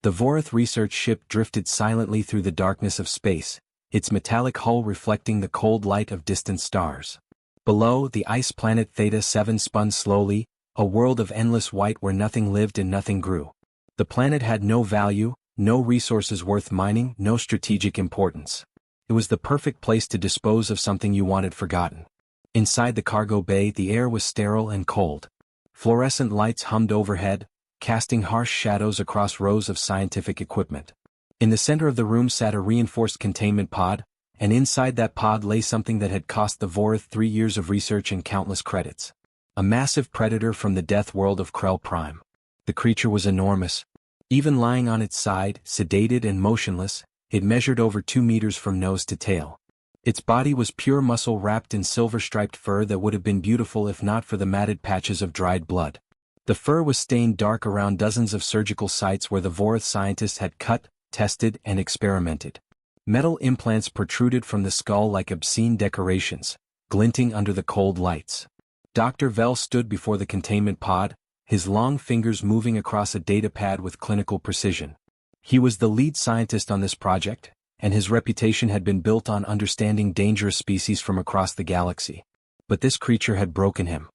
The Vorith research ship drifted silently through the darkness of space, its metallic hull reflecting the cold light of distant stars. Below, the ice planet Theta 7 spun slowly, a world of endless white where nothing lived and nothing grew. The planet had no value, no resources worth mining, no strategic importance. It was the perfect place to dispose of something you wanted forgotten. Inside the cargo bay, the air was sterile and cold. Fluorescent lights hummed overhead, casting harsh shadows across rows of scientific equipment. In the center of the room sat a reinforced containment pod, and inside that pod lay something that had cost the Vorith 3 years of research and countless credits. A massive predator from the death world of Krell Prime. The creature was enormous. Even lying on its side, sedated and motionless, it measured over 2 meters from nose to tail. Its body was pure muscle wrapped in silver-striped fur that would have been beautiful if not for the matted patches of dried blood. The fur was stained dark around dozens of surgical sites where the Vorith scientists had cut, tested, and experimented. Metal implants protruded from the skull like obscene decorations, glinting under the cold lights. Dr. Vell stood before the containment pod, his long fingers moving across a data pad with clinical precision. He was the lead scientist on this project, and his reputation had been built on understanding dangerous species from across the galaxy. But this creature had broken him.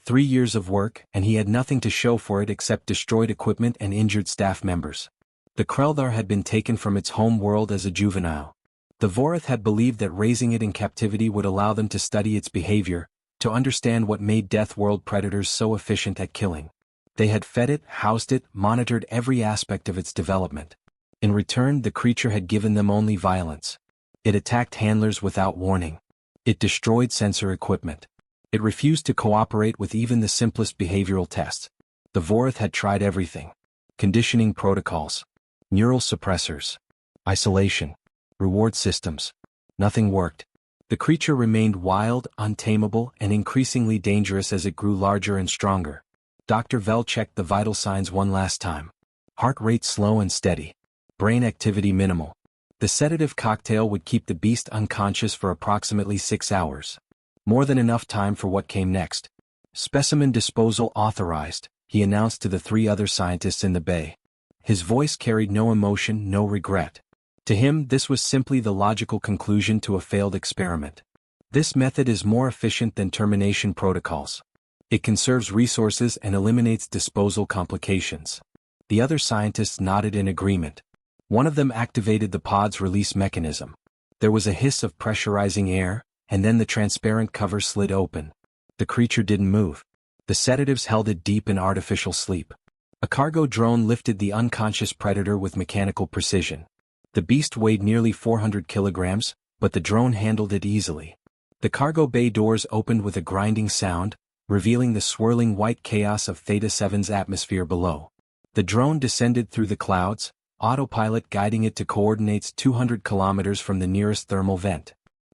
3 years of work, and he had nothing to show for it except destroyed equipment and injured staff members. The Kreldar had been taken from its home world as a juvenile. The Vorith had believed that raising it in captivity would allow them to study its behavior, to understand what made Death World predators so efficient at killing. They had fed it, housed it, monitored every aspect of its development. In return, the creature had given them only violence. It attacked handlers without warning. It destroyed sensor equipment. It refused to cooperate with even the simplest behavioral tests. The Vorith had tried everything. Conditioning protocols, neural suppressors, isolation, reward systems. Nothing worked. The creature remained wild, untamable, and increasingly dangerous as it grew larger and stronger. Dr. Vell checked the vital signs one last time. Heart rate slow and steady. Brain activity minimal. The sedative cocktail would keep the beast unconscious for approximately 6 hours. More than enough time for what came next. Specimen disposal authorized, he announced to the 3 other scientists in the bay. His voice carried no emotion, no regret. To him, this was simply the logical conclusion to a failed experiment. This method is more efficient than termination protocols. It conserves resources and eliminates disposal complications. The other scientists nodded in agreement. One of them activated the pod's release mechanism. There was a hiss of pressurizing air, and then the transparent cover slid open. The creature didn't move. The sedatives held it deep in artificial sleep. A cargo drone lifted the unconscious predator with mechanical precision. The beast weighed nearly 400 kilograms, but the drone handled it easily. The cargo bay doors opened with a grinding sound, revealing the swirling white chaos of Theta 7's atmosphere below. The drone descended through the clouds, autopilot guiding it to coordinates 200 kilometers from the nearest thermal vent.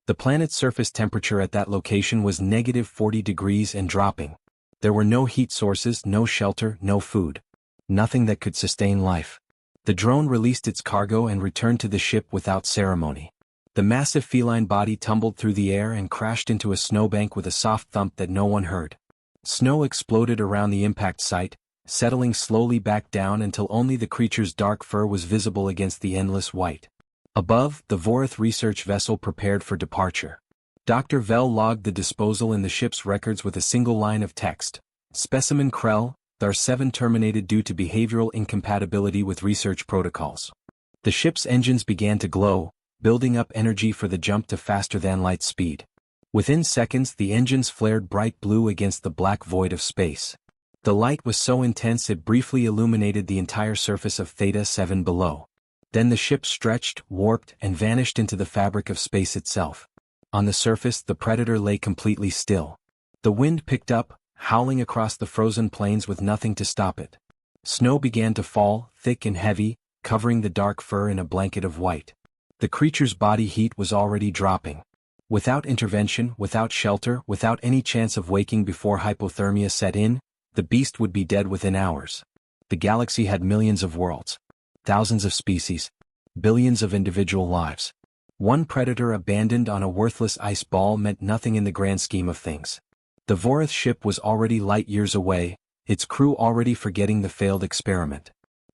The planet's surface temperature at that location was negative 40 degrees and dropping. There were no heat sources, no shelter, no food. Nothing that could sustain life. The drone released its cargo and returned to the ship without ceremony. The massive feline body tumbled through the air and crashed into a snowbank with a soft thump that no one heard. Snow exploded around the impact site, settling slowly back down until only the creature's dark fur was visible against the endless white. Above, the Vorith research vessel prepared for departure. Dr. Vell logged the disposal in the ship's records with a single line of text. Specimen Krell, Thar 7 terminated due to behavioral incompatibility with research protocols. The ship's engines began to glow, building up energy for the jump to faster-than-light speed. Within seconds, the engines flared bright blue against the black void of space. The light was so intense it briefly illuminated the entire surface of Theta 7 below. Then the ship stretched, warped, and vanished into the fabric of space itself. On the surface, the predator lay completely still. The wind picked up, howling across the frozen plains with nothing to stop it. Snow began to fall, thick and heavy, covering the dark fur in a blanket of white. The creature's body heat was already dropping. Without intervention, without shelter, without any chance of waking before hypothermia set in, the beast would be dead within hours. The galaxy had millions of worlds, thousands of species, billions of individual lives. One predator abandoned on a worthless ice ball meant nothing in the grand scheme of things. The Vorith ship was already light years away, its crew already forgetting the failed experiment.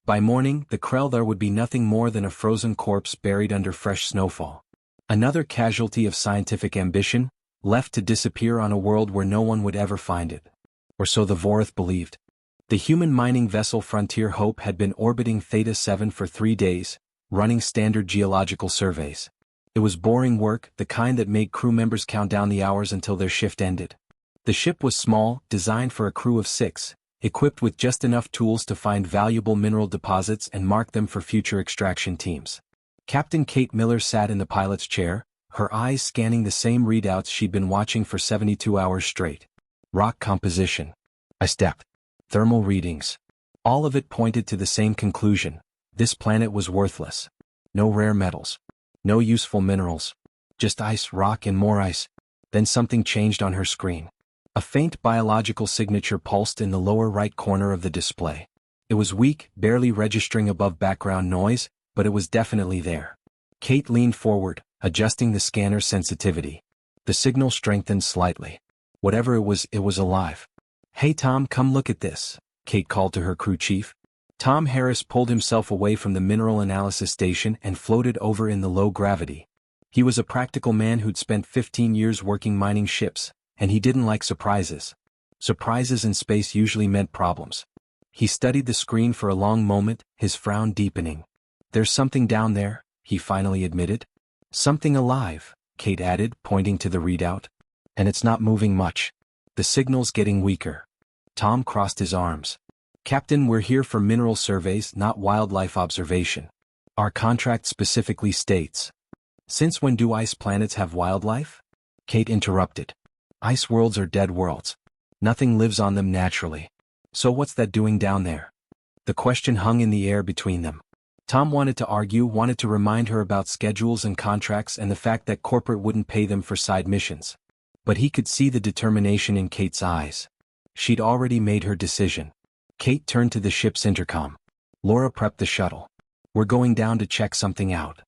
By morning, the Krell there would be nothing more than a frozen corpse buried under fresh snowfall. Another casualty of scientific ambition, left to disappear on a world where no one would ever find it. Or so the Vorith believed. The human mining vessel Frontier Hope had been orbiting Theta 7 for 3 days, running standard geological surveys. It was boring work, the kind that made crew members count down the hours until their shift ended. The ship was small, designed for a crew of 6, equipped with just enough tools to find valuable mineral deposits and mark them for future extraction teams. Captain Kate Miller sat in the pilot's chair, her eyes scanning the same readouts she'd been watching for 72 hours straight. Rock composition. Ice depth. Thermal readings. All of it pointed to the same conclusion. This planet was worthless. No rare metals. No useful minerals. Just ice, rock, and more ice. Then something changed on her screen. A faint biological signature pulsed in the lower right corner of the display. It was weak, barely registering above background noise, but it was definitely there. Kate leaned forward, adjusting the scanner's sensitivity. The signal strengthened slightly. Whatever it was alive. "Hey Tom, come look at this," Kate called to her crew chief. Tom Harris pulled himself away from the mineral analysis station and floated over in the low gravity. He was a practical man who'd spent 15 years working mining ships, and he didn't like surprises. Surprises in space usually meant problems. He studied the screen for a long moment, his frown deepening. "There's something down there," he finally admitted. "Something alive," Kate added, pointing to the readout. "And it's not moving much. The signal's getting weaker." Tom crossed his arms. "Captain, we're here for mineral surveys, not wildlife observation. Our contract specifically states." "Since when do ice planets have wildlife?" Kate interrupted. "Ice worlds are dead worlds. Nothing lives on them naturally. So what's that doing down there?" The question hung in the air between them. Tom wanted to argue, wanted to remind her about schedules and contracts and the fact that corporate wouldn't pay them for side missions. But he could see the determination in Kate's eyes. She'd already made her decision. Kate turned to the ship's intercom. "Laura, prep the shuttle. We're going down to check something out."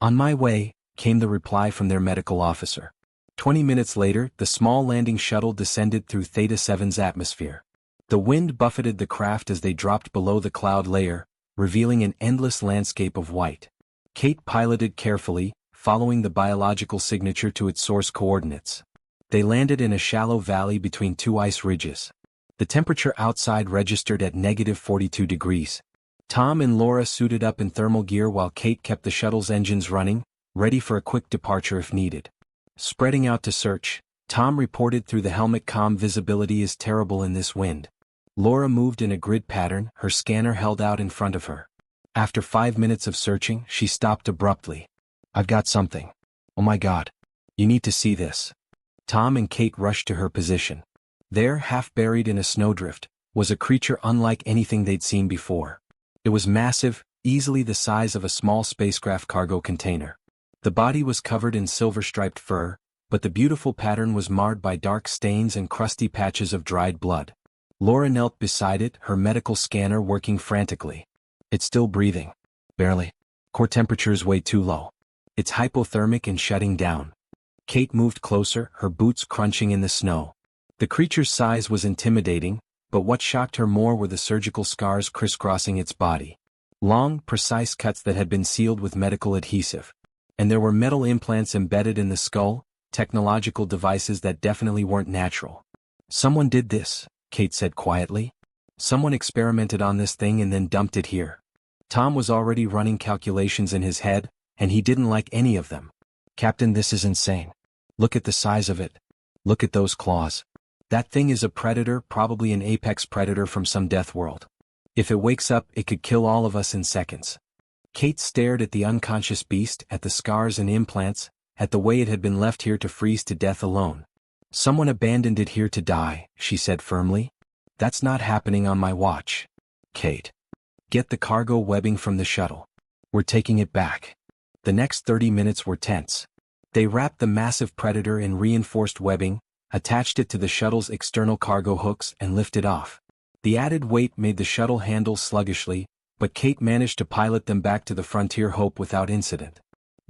"On my way," came the reply from their medical officer. 20 minutes later, the small landing shuttle descended through Theta 7's atmosphere. The wind buffeted the craft as they dropped below the cloud layer, revealing an endless landscape of white. Kate piloted carefully, following the biological signature to its source coordinates. They landed in a shallow valley between 2 ice ridges. The temperature outside registered at -42 degrees. Tom and Laura suited up in thermal gear while Kate kept the shuttle's engines running, ready for a quick departure if needed. Spreading out to search, Tom reported through the helmet comm, "Visibility is terrible in this wind." Laura moved in a grid pattern, her scanner held out in front of her. After 5 minutes of searching, she stopped abruptly. "I've got something. Oh my God. You need to see this." Tom and Kate rushed to her position. There, half buried in a snowdrift, was a creature unlike anything they'd seen before. It was massive, easily the size of a small spacecraft cargo container. The body was covered in silver-striped fur, but the beautiful pattern was marred by dark stains and crusty patches of dried blood. Laura knelt beside it, her medical scanner working frantically. "It's still breathing. Barely. Core temperature's way too low. It's hypothermic and shutting down." Kate moved closer, her boots crunching in the snow. The creature's size was intimidating, but what shocked her more were the surgical scars crisscrossing its body. Long, precise cuts that had been sealed with medical adhesive. And there were metal implants embedded in the skull, technological devices that definitely weren't natural. "Someone did this," Kate said quietly. "Someone experimented on this thing and then dumped it here." Tom was already running calculations in his head, and he didn't like any of them. "Captain, this is insane. Look at the size of it. Look at those claws. That thing is a predator, probably an apex predator from some death world. If it wakes up, it could kill all of us in seconds." Kate stared at the unconscious beast, at the scars and implants, at the way it had been left here to freeze to death alone. "Someone abandoned it here to die," she said firmly. "That's not happening on my watch." "Kate. Get the cargo webbing from the shuttle. We're taking it back." The next 30 minutes were tense. They wrapped the massive predator in reinforced webbing, attached it to the shuttle's external cargo hooks and lifted off. The added weight made the shuttle handle sluggishly, but Kate managed to pilot them back to the Frontier Hope without incident.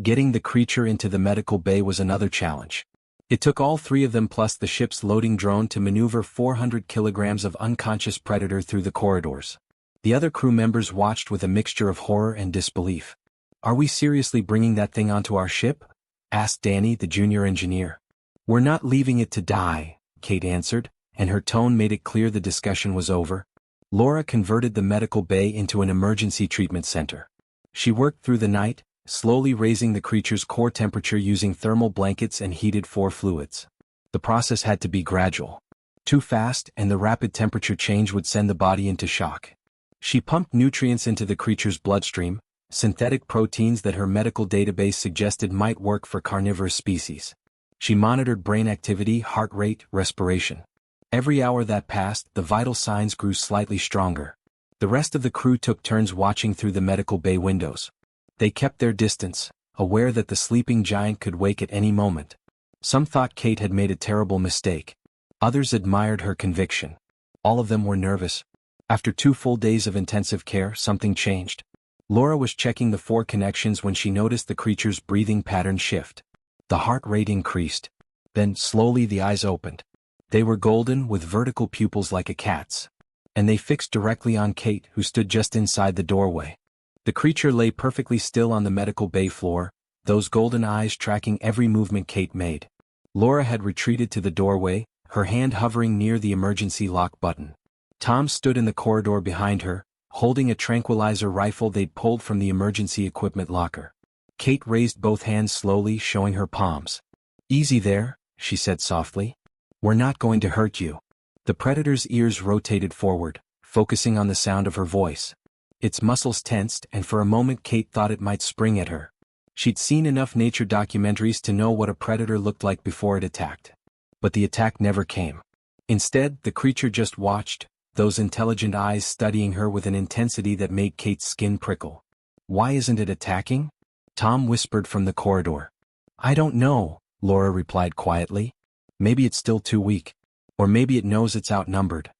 Getting the creature into the medical bay was another challenge. It took all 3 of them plus the ship's loading drone to maneuver 400 kilograms of unconscious predator through the corridors. The other crew members watched with a mixture of horror and disbelief. "Are we seriously bringing that thing onto our ship?" asked Danny, the junior engineer. "We're not leaving it to die," Kate answered, and her tone made it clear the discussion was over. Laura converted the medical bay into an emergency treatment center. She worked through the night, slowly raising the creature's core temperature using thermal blankets and heated floor fluids. The process had to be gradual. Too fast, and the rapid temperature change would send the body into shock. She pumped nutrients into the creature's bloodstream, synthetic proteins that her medical database suggested might work for carnivorous species. She monitored brain activity, heart rate, respiration. Every hour that passed, the vital signs grew slightly stronger. The rest of the crew took turns watching through the medical bay windows. They kept their distance, aware that the sleeping giant could wake at any moment. Some thought Kate had made a terrible mistake. Others admired her conviction. All of them were nervous. After 2 full days of intensive care, something changed. Laura was checking the 4 connections when she noticed the creature's breathing pattern shift. The heart rate increased. Then, slowly the eyes opened. They were golden, with vertical pupils like a cat's. And they fixed directly on Kate, who stood just inside the doorway. The creature lay perfectly still on the medical bay floor, those golden eyes tracking every movement Kate made. Laura had retreated to the doorway, her hand hovering near the emergency lock button. Tom stood in the corridor behind her, holding a tranquilizer rifle they'd pulled from the emergency equipment locker. Kate raised both hands slowly, showing her palms. "Easy there," she said softly. "We're not going to hurt you." The predator's ears rotated forward, focusing on the sound of her voice. Its muscles tensed, and for a moment Kate thought it might spring at her. She'd seen enough nature documentaries to know what a predator looked like before it attacked. But the attack never came. Instead, the creature just watched, those intelligent eyes studying her with an intensity that made Kate's skin prickle. "Why isn't it attacking?" Tom whispered from the corridor. "I don't know," Laura replied quietly. "Maybe it's still too weak. Or maybe it knows it's outnumbered."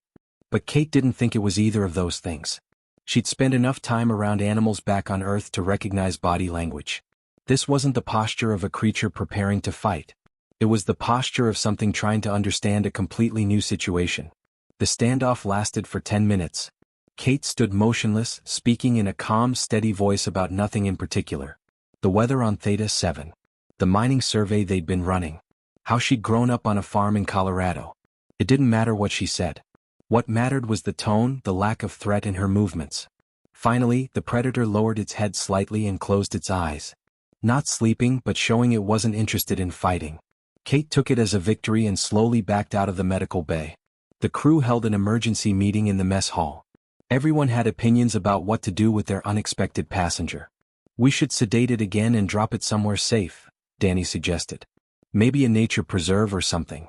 But Kate didn't think it was either of those things. She'd spent enough time around animals back on Earth to recognize body language. This wasn't the posture of a creature preparing to fight. It was the posture of something trying to understand a completely new situation. The standoff lasted for 10 minutes. Kate stood motionless, speaking in a calm, steady voice about nothing in particular. The weather on Theta 7. The mining survey they'd been running. How she'd grown up on a farm in Colorado. It didn't matter what she said. What mattered was the tone, the lack of threat in her movements. Finally, the predator lowered its head slightly and closed its eyes. Not sleeping, but showing it wasn't interested in fighting. Kate took it as a victory and slowly backed out of the medical bay. The crew held an emergency meeting in the mess hall. Everyone had opinions about what to do with their unexpected passenger. "We should sedate it again and drop it somewhere safe," Danny suggested. "Maybe a nature preserve or something."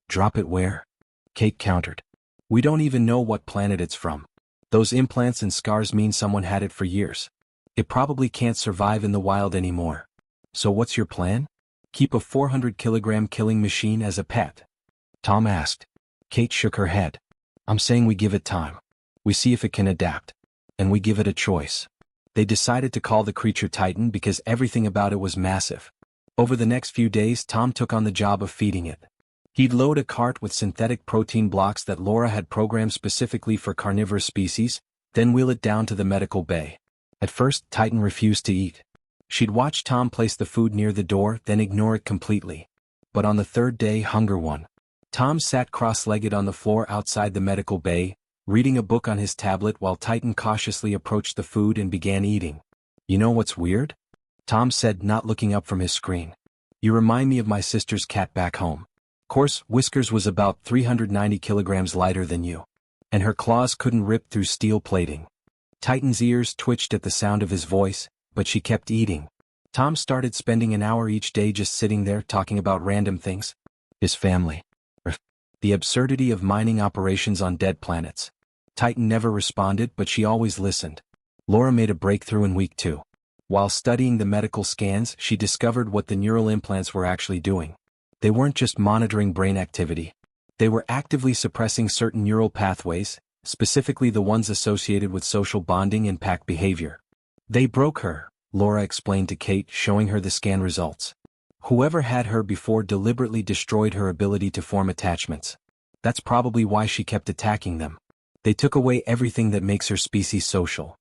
"Drop it where?" Kate countered. "We don't even know what planet it's from. Those implants and scars mean someone had it for years. It probably can't survive in the wild anymore. So what's your plan? Keep a 400-kilogram killing machine as a pet?" Tom asked. Kate shook her head. "I'm saying we give it time. We see if it can adapt. And we give it a choice." They decided to call the creature Titan because everything about it was massive. Over the next few days, Tom took on the job of feeding it. He'd load a cart with synthetic protein blocks that Laura had programmed specifically for carnivorous species, then wheel it down to the medical bay. At first, Titan refused to eat. She'd watch Tom place the food near the door, then ignore it completely. But on the 3rd day, hunger won. Tom sat cross-legged on the floor outside the medical bay, reading a book on his tablet while Titan cautiously approached the food and began eating. "You know what's weird?" Tom said, not looking up from his screen. "You remind me of my sister's cat back home. Course, Whiskers was about 390 kilograms lighter than you. And her claws couldn't rip through steel plating." Titan's ears twitched at the sound of his voice, but she kept eating. Tom started spending an hour each day just sitting there talking about random things. His family. The absurdity of mining operations on dead planets. Titan never responded, but she always listened. Laura made a breakthrough in week 2. While studying the medical scans, she discovered what the neural implants were actually doing. They weren't just monitoring brain activity. They were actively suppressing certain neural pathways, specifically the ones associated with social bonding and pack behavior. "They broke her," Laura explained to Kate, showing her the scan results. "Whoever had her before deliberately destroyed her ability to form attachments. That's probably why she kept attacking them. They took away everything that makes her species social.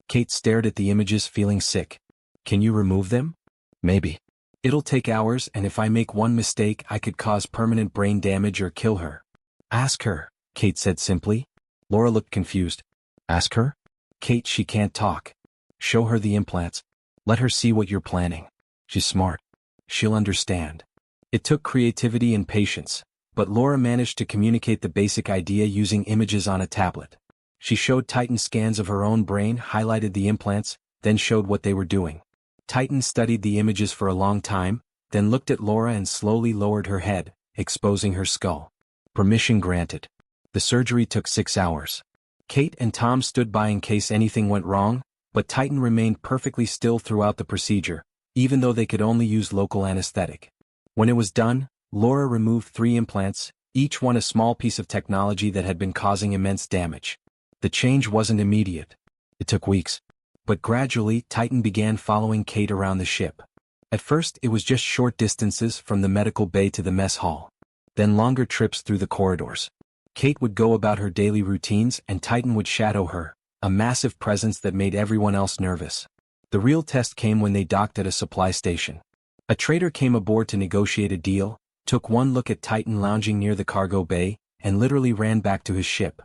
Kate stared at the images, feeling sick. Can you remove them? Maybe. It'll take hours, and if I make one mistake, I could cause permanent brain damage or kill her. Ask her, Kate said simply. Laura looked confused. Ask her? Kate, she can't talk. Show her the implants. Let her see what you're planning. She's smart. She'll understand. It took creativity and patience, but Laura managed to communicate the basic idea using images on a tablet. She showed Titan scans of her own brain, highlighted the implants, then showed what they were doing. Titan studied the images for a long time, then looked at Laura and slowly lowered her head, exposing her skull. Permission granted. The surgery took 6 hours. Kate and Tom stood by in case anything went wrong, but Titan remained perfectly still throughout the procedure, even though they could only use local anesthetic. When it was done, Laura removed 3 implants, each one a small piece of technology that had been causing immense damage. The change wasn't immediate. It took weeks. But gradually, Titan began following Kate around the ship. At first, it was just short distances from the medical bay to the mess hall. Then longer trips through the corridors. Kate would go about her daily routines and Titan would shadow her, a massive presence that made everyone else nervous. The real test came when they docked at a supply station. A trader came aboard to negotiate a deal, took one look at Titan lounging near the cargo bay, and literally ran back to his ship.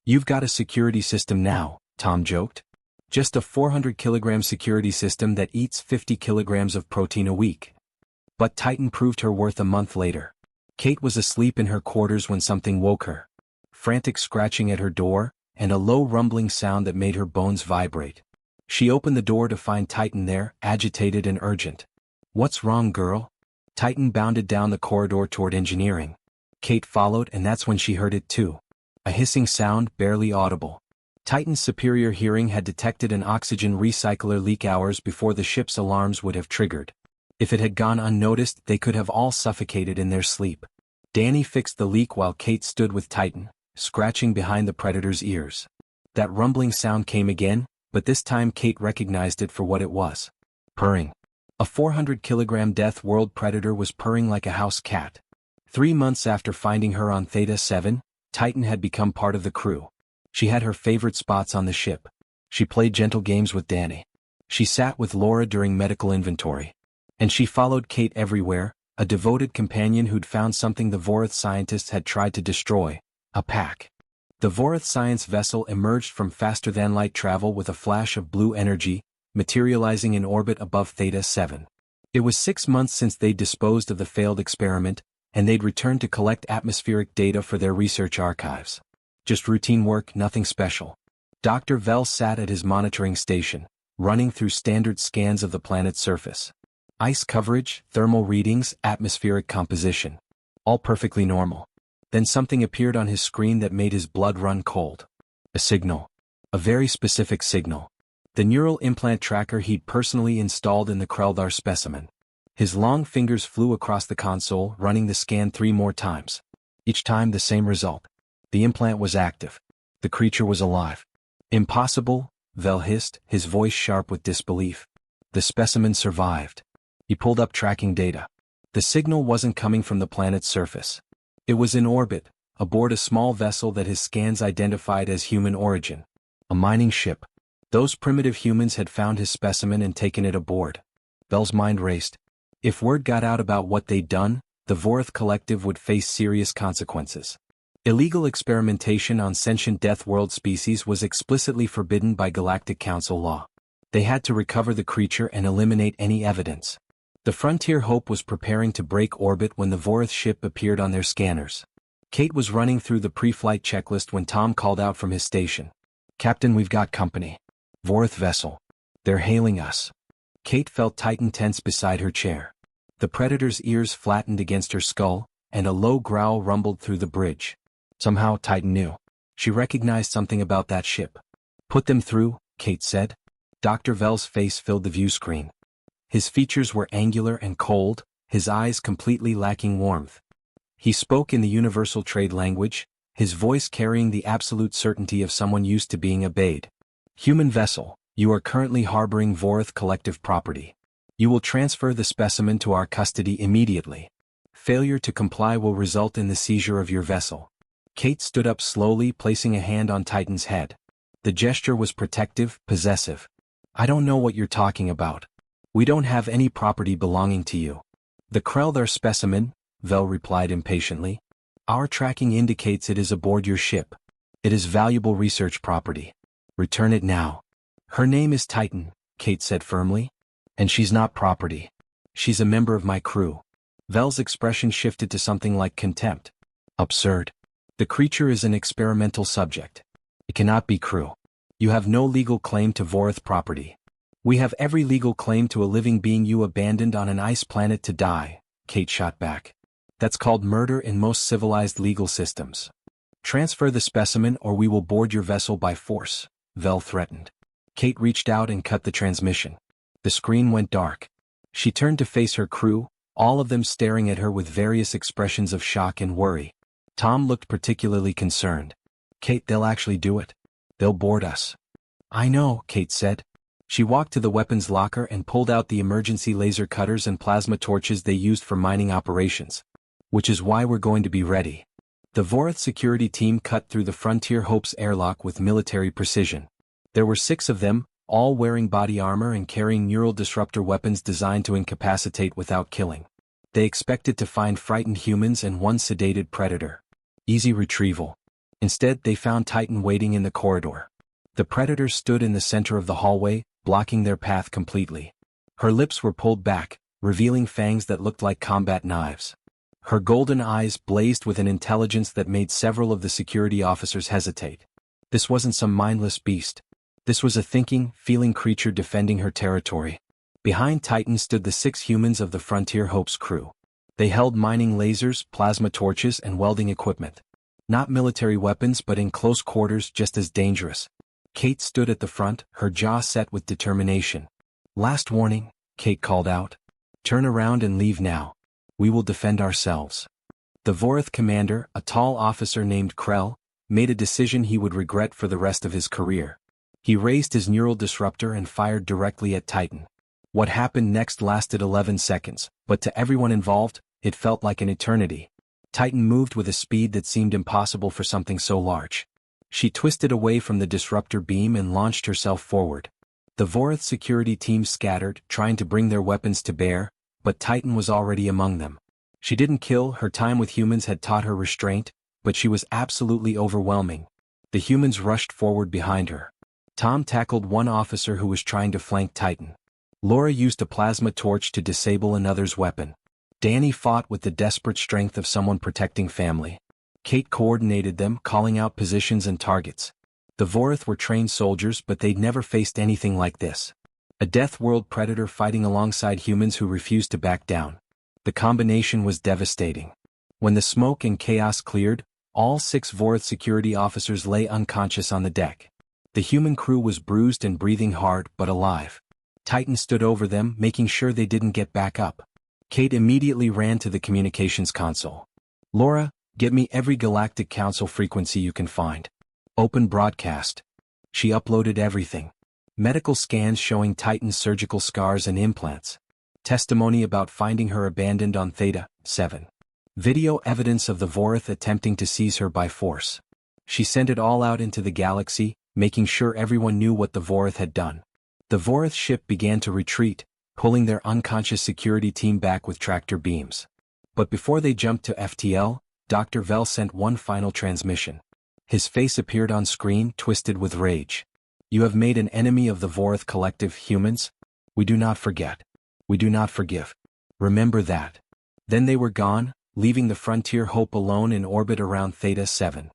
You've got a security system now, Tom joked. Just a 400-kilogram security system that eats 50 kilograms of protein a week. But Titan proved her worth a month later. Kate was asleep in her quarters when something woke her. Frantic scratching at her door, and a low rumbling sound that made her bones vibrate. She opened the door to find Titan there, agitated and urgent. What's wrong, girl? Titan bounded down the corridor toward engineering. Kate followed, and that's when she heard it too. A hissing sound, barely audible. Titan's superior hearing had detected an oxygen recycler leak hours before the ship's alarms would have triggered. If it had gone unnoticed, they could have all suffocated in their sleep. Danny fixed the leak while Kate stood with Titan, scratching behind the predator's ears. That rumbling sound came again, but this time Kate recognized it for what it was. Purring. A 400-kilogram Death World predator was purring like a house cat. 3 months after finding her on Theta 7, Titan had become part of the crew. She had her favorite spots on the ship. She played gentle games with Danny. She sat with Laura during medical inventory. And she followed Kate everywhere, a devoted companion who'd found something the Vorath scientists had tried to destroy, a pack. The Vorath science vessel emerged from faster-than-light travel with a flash of blue energy, materializing in orbit above Theta 7. It was 6 months since they'd disposed of the failed experiment, and they'd returned to collect atmospheric data for their research archives. Just routine work, nothing special. Dr. Vell sat at his monitoring station, running through standard scans of the planet's surface. Ice coverage, thermal readings, atmospheric composition. All perfectly normal. Then something appeared on his screen that made his blood run cold. A signal. A very specific signal. The neural implant tracker he'd personally installed in the Kreldar specimen. His long fingers flew across the console, running the scan 3 more times. Each time the same result. The implant was active. The creature was alive. Impossible, Vell hissed, his voice sharp with disbelief. The specimen survived. He pulled up tracking data. The signal wasn't coming from the planet's surface. It was in orbit, aboard a small vessel that his scans identified as human origin. A mining ship. Those primitive humans had found his specimen and taken it aboard. Vell's mind raced. If word got out about what they'd done, the Vorath Collective would face serious consequences. Illegal experimentation on sentient Death World species was explicitly forbidden by Galactic Council law. They had to recover the creature and eliminate any evidence. The Frontier Hope was preparing to break orbit when the Vorath ship appeared on their scanners. Kate was running through the pre-flight checklist when Tom called out from his station. Captain, we've got company. Vorath vessel. They're hailing us. Kate felt Titan tense beside her chair. The predator's ears flattened against her skull, and a low growl rumbled through the bridge. Somehow Titan knew. She recognized something about that ship. Put them through, Kate said. Dr. Vell's face filled the view screen. His features were angular and cold, his eyes completely lacking warmth. He spoke in the universal trade language, his voice carrying the absolute certainty of someone used to being obeyed. Human vessel, you are currently harboring Vorath collective property. You will transfer the specimen to our custody immediately. Failure to comply will result in the seizure of your vessel. Kate stood up slowly, placing a hand on Titan's head. The gesture was protective, possessive. I don't know what you're talking about. We don't have any property belonging to you. The Krell specimen, Vel replied impatiently. Our tracking indicates it is aboard your ship. It is valuable research property. Return it now. Her name is Titan, Kate said firmly. And she's not property. She's a member of my crew. Vel's expression shifted to something like contempt. Absurd. The creature is an experimental subject. It cannot be crew. You have no legal claim to Vorath property. We have every legal claim to a living being you abandoned on an ice planet to die, Kate shot back. That's called murder in most civilized legal systems. Transfer the specimen or we will board your vessel by force, Vel threatened. Kate reached out and cut the transmission. The screen went dark. She turned to face her crew, all of them staring at her with various expressions of shock and worry. Tom looked particularly concerned. Kate, they'll actually do it. They'll board us. I know, Kate said. She walked to the weapons locker and pulled out the emergency laser cutters and plasma torches they used for mining operations. Which is why we're going to be ready. The Vorath security team cut through the Frontier Hope's airlock with military precision. There were 6 of them, all wearing body armor and carrying neural disruptor weapons designed to incapacitate without killing. They expected to find frightened humans and 1 sedated predator. Easy retrieval. Instead, they found Titan waiting in the corridor. The predator stood in the center of the hallway, blocking their path completely. Her lips were pulled back, revealing fangs that looked like combat knives. Her golden eyes blazed with an intelligence that made several of the security officers hesitate. This wasn't some mindless beast. This was a thinking, feeling creature defending her territory. Behind Titan stood the 6 humans of the Frontier Hope's crew. They held mining lasers, plasma torches, and welding equipment. Not military weapons but in close quarters just as dangerous. Kate stood at the front, her jaw set with determination. Last warning, Kate called out. Turn around and leave now. We will defend ourselves. The Vorath commander, a tall officer named Krell, made a decision he would regret for the rest of his career. He raised his neural disruptor and fired directly at Titan. What happened next lasted 11 seconds, but to everyone involved, it felt like an eternity. Titan moved with a speed that seemed impossible for something so large. She twisted away from the disruptor beam and launched herself forward. The Vorath security team scattered, trying to bring their weapons to bear, but Titan was already among them. She didn't kill, her time with humans had taught her restraint, but she was absolutely overwhelming. The humans rushed forward behind her. Tom tackled one officer who was trying to flank Titan. Laura used a plasma torch to disable another's weapon. Danny fought with the desperate strength of someone protecting family. Kate coordinated them, calling out positions and targets. The Vorath were trained soldiers, but they'd never faced anything like this. A death world predator fighting alongside humans who refused to back down. The combination was devastating. When the smoke and chaos cleared, all 6 Vorath security officers lay unconscious on the deck. The human crew was bruised and breathing hard but alive. Titan stood over them, making sure they didn't get back up. Kate immediately ran to the communications console. Laura, get me every Galactic Council frequency you can find. Open broadcast. She uploaded everything. Medical scans showing Titan's surgical scars and implants. Testimony about finding her abandoned on Theta 7. Video evidence of the Vorath attempting to seize her by force. She sent it all out into the galaxy, making sure everyone knew what the Vorath had done. The Vorath ship began to retreat, pulling their unconscious security team back with tractor beams. But before they jumped to FTL, Dr. Vel sent one final transmission. His face appeared on screen, twisted with rage. You have made an enemy of the Vorath collective, humans. We do not forget. We do not forgive. Remember that. Then they were gone, leaving the Frontier Hope alone in orbit around Theta 7.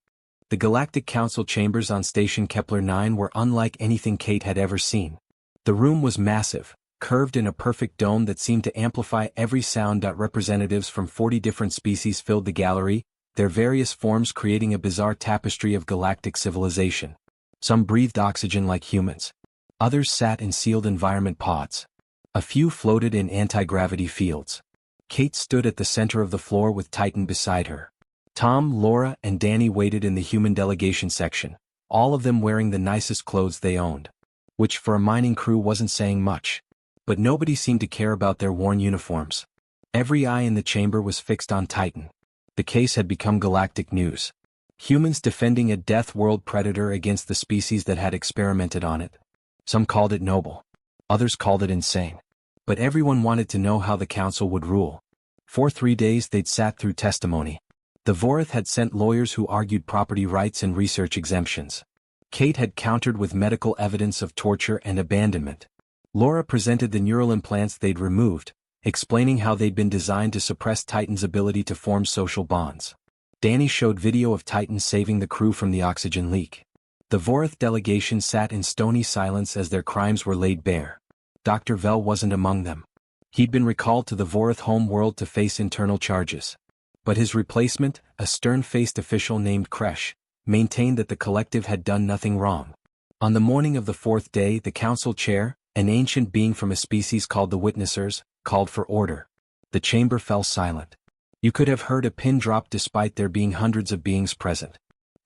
The Galactic Council chambers on Station Kepler 9 were unlike anything Kate had ever seen. The room was massive, curved in a perfect dome that seemed to amplify every sound. Representatives from 40 different species filled the gallery, their various forms creating a bizarre tapestry of galactic civilization. Some breathed oxygen like humans. Others sat in sealed environment pods. A few floated in anti-gravity fields. Kate stood at the center of the floor with Titan beside her. Tom, Laura, and Danny waited in the human delegation section, all of them wearing the nicest clothes they owned. Which for a mining crew wasn't saying much. But nobody seemed to care about their worn uniforms. Every eye in the chamber was fixed on Titan. The case had become galactic news. Humans defending a death world predator against the species that had experimented on it. Some called it noble. Others called it insane. But everyone wanted to know how the council would rule. For 3 days they'd sat through testimony. The Vorath had sent lawyers who argued property rights and research exemptions. Kate had countered with medical evidence of torture and abandonment. Laura presented the neural implants they'd removed, explaining how they'd been designed to suppress Titan's ability to form social bonds. Danny showed video of Titan saving the crew from the oxygen leak. The Vorath delegation sat in stony silence as their crimes were laid bare. Dr. Vel wasn't among them. He'd been recalled to the Vorath home world to face internal charges. But his replacement, a stern-faced official named Kresh, maintained that the collective had done nothing wrong. On the morning of the 4th day, the council chair, an ancient being from a species called the Witnessers, called for order. The chamber fell silent. You could have heard a pin drop despite there being hundreds of beings present.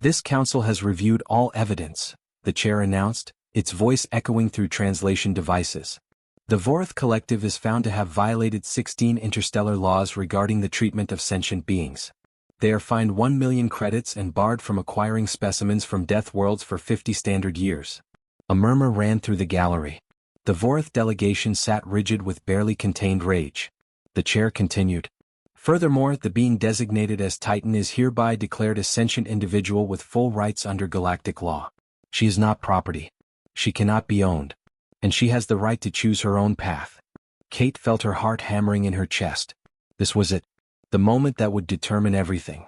This council has reviewed all evidence, the chair announced, its voice echoing through translation devices. The Vorath Collective is found to have violated 16 interstellar laws regarding the treatment of sentient beings. They are fined 1 million credits and barred from acquiring specimens from death worlds for 50 standard years. A murmur ran through the gallery. The Vorath delegation sat rigid with barely contained rage. The chair continued. Furthermore, the being designated as Titan is hereby declared a sentient individual with full rights under galactic law. She is not property. She cannot be owned. And she has the right to choose her own path. Kate felt her heart hammering in her chest. This was it. The moment that would determine everything.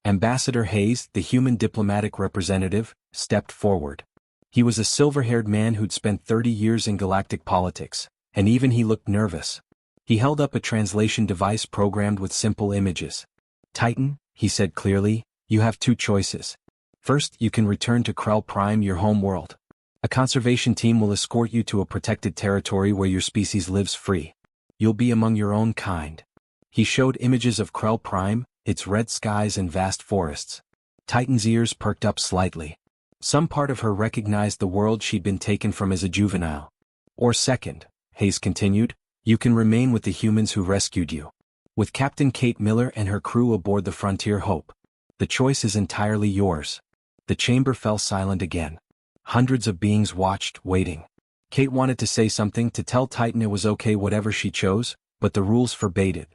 Ambassador Hayes, the human diplomatic representative, stepped forward. He was a silver-haired man who'd spent 30 years in galactic politics, and even he looked nervous. He held up a translation device programmed with simple images. Titan, he said clearly, you have 2 choices. First, you can return to Krell Prime, your home world. A conservation team will escort you to a protected territory where your species lives free. You'll be among your own kind. He showed images of Krell Prime, its red skies and vast forests. Titan's ears perked up slightly. Some part of her recognized the world she'd been taken from as a juvenile. Or second, Hayes continued, you can remain with the humans who rescued you. With Captain Kate Miller and her crew aboard the Frontier Hope. The choice is entirely yours. The chamber fell silent again. Hundreds of beings watched, waiting. Kate wanted to say something to tell Titan it was okay whatever she chose, but the rules forbade it.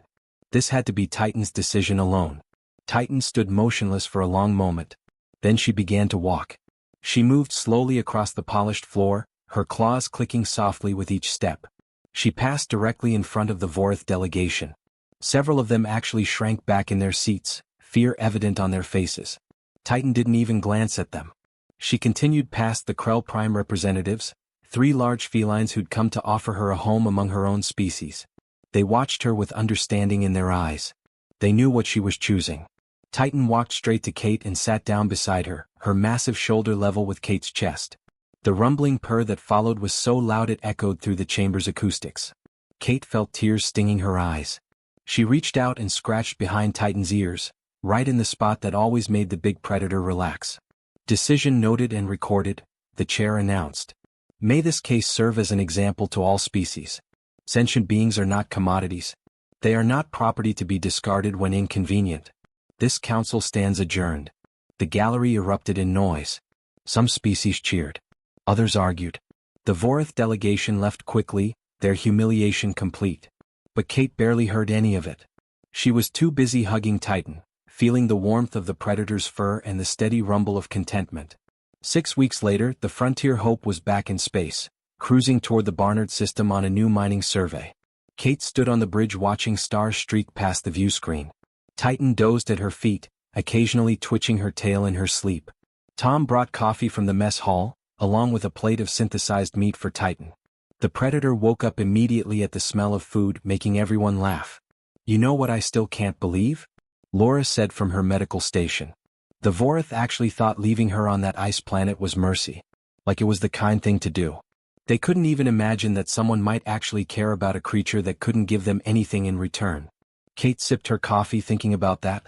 This had to be Titan's decision alone. Titan stood motionless for a long moment. Then she began to walk. She moved slowly across the polished floor, her claws clicking softly with each step. She passed directly in front of the Vorath delegation. Several of them actually shrank back in their seats, fear evident on their faces. Titan didn't even glance at them. She continued past the Krell Prime representatives, 3 large felines who'd come to offer her a home among her own species. They watched her with understanding in their eyes. They knew what she was choosing. Titan walked straight to Kate and sat down beside her, her massive shoulder level with Kate's chest. The rumbling purr that followed was so loud it echoed through the chamber's acoustics. Kate felt tears stinging her eyes. She reached out and scratched behind Titan's ears, right in the spot that always made the big predator relax. Decision noted and recorded, the chair announced. May this case serve as an example to all species. Sentient beings are not commodities. They are not property to be discarded when inconvenient. This council stands adjourned. The gallery erupted in noise. Some species cheered. Others argued. The Vorath delegation left quickly, their humiliation complete. But Kate barely heard any of it. She was too busy hugging Titan, feeling the warmth of the predator's fur and the steady rumble of contentment. 6 weeks later, the Frontier Hope was back in space, cruising toward the Barnard system on a new mining survey. Kate stood on the bridge watching stars streak past the view screen. Titan dozed at her feet, occasionally twitching her tail in her sleep. Tom brought coffee from the mess hall, along with a plate of synthesized meat for Titan. The predator woke up immediately at the smell of food, making everyone laugh. You know what I still can't believe? Laura said from her medical station. The Vorath actually thought leaving her on that ice planet was mercy. Like it was the kind thing to do. They couldn't even imagine that someone might actually care about a creature that couldn't give them anything in return. Kate sipped her coffee thinking about that.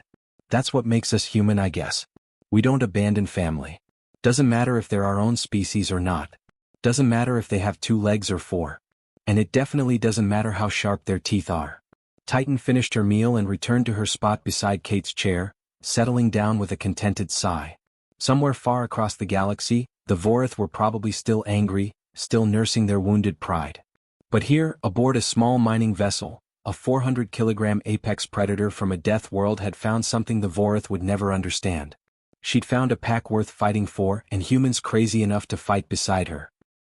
That's what makes us human, I guess. We don't abandon family. Doesn't matter if they're our own species or not. Doesn't matter if they have 2 legs or 4. And it definitely doesn't matter how sharp their teeth are. Titan finished her meal and returned to her spot beside Kate's chair, settling down with a contented sigh. Somewhere far across the galaxy, the Vorith were probably still angry, still nursing their wounded pride. But here, aboard a small mining vessel, a 400-kilogram apex predator from a death world had found something the Vorith would never understand. She'd found a pack worth fighting for and humans crazy enough to fight beside her.